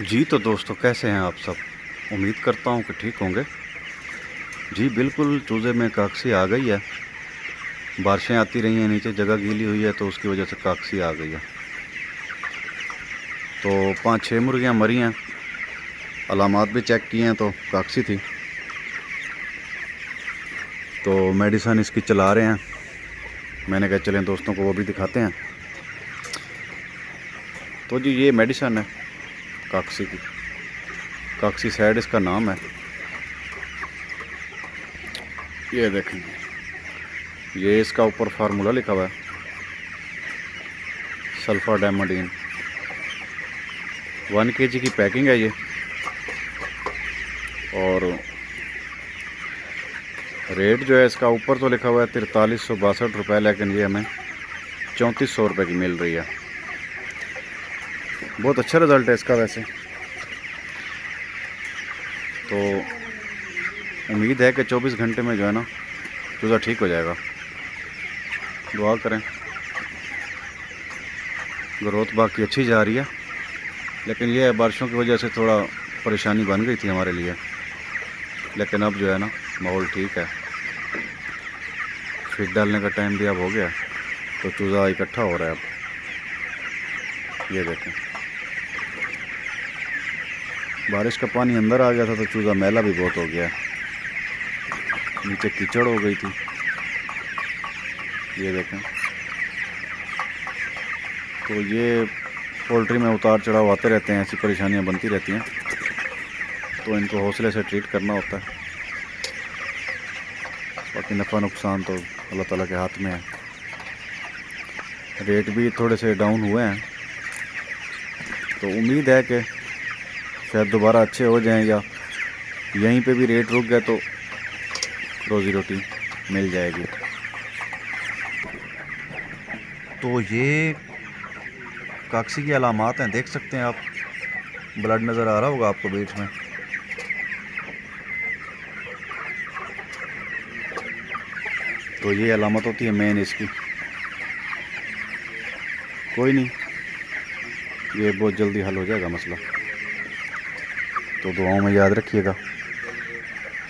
जी तो दोस्तों, कैसे हैं आप सब। उम्मीद करता हूं कि ठीक होंगे। जी बिल्कुल, चूज़े में काकसी आ गई है। बारिशें आती रही हैं, नीचे जगह गीली हुई है तो उसकी वजह से काकसी आ गई है। तो 5-6 मुर्गियां मरी हैं। अलामात भी चेक किए हैं तो काकसी थी। तो मेडिसन इसकी चला रहे हैं। मैंने कहा चलें दोस्तों को वो भी दिखाते हैं। तो जी ये मेडिसन है काकसी की। काकसी साइड इसका नाम है। ये देखें, ये इसका ऊपर फार्मूला लिखा हुआ है, सल्फाडाइमोडिन। 1 kg की पैकिंग है ये। और रेट जो है इसका ऊपर तो लिखा हुआ है 4362 रुपये, लेकिन ये हमें 3400 रुपये की मिल रही है। बहुत अच्छा रिज़ल्ट है इसका वैसे। तो उम्मीद है कि 24 घंटे में जो है ना चूज़ा ठीक हो जाएगा। दुआ करें। ग्रोथ बाकी अच्छी जा रही है, लेकिन ये बारिशों की वजह से थोड़ा परेशानी बन गई थी हमारे लिए। लेकिन अब जो है ना माहौल ठीक है। फीड डालने का टाइम भी अब हो गया, तो चूज़ा इकट्ठा हो रहा है अब। ये देखें, बारिश का पानी अंदर आ गया था तो चूज़ा मैला भी बहुत हो गया। नीचे कीचड़ हो गई थी। ये देखें। तो ये पोल्ट्री में उतार चढ़ाव आते रहते हैं, ऐसी परेशानियां बनती रहती हैं, तो इनको हौसले से ट्रीट करना होता है। बाकी नफ़ा नुकसान तो अल्लाह ताला के हाथ में है। रेट भी थोड़े से डाउन हुए हैं, तो उम्मीद है कि शायद दोबारा अच्छे हो जाएं, या यहीं पे भी रेट रुक गए तो रोज़ी रोटी मिल जाएगी। तो ये काकसी की अलामात हैं, देख सकते हैं आप। ब्लड नज़र आ रहा होगा आपको बीच में। तो ये अलामत होती है मेन इसकी। कोई नहीं, ये बहुत जल्दी हल हो जाएगा मसला। तो दुआओं में याद रखिएगा।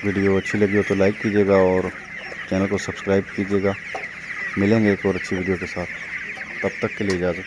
वीडियो अच्छी लगी हो तो लाइक कीजिएगा और चैनल को सब्सक्राइब कीजिएगा। मिलेंगे एक और अच्छी वीडियो के साथ। तब तक के लिए इजाज़त।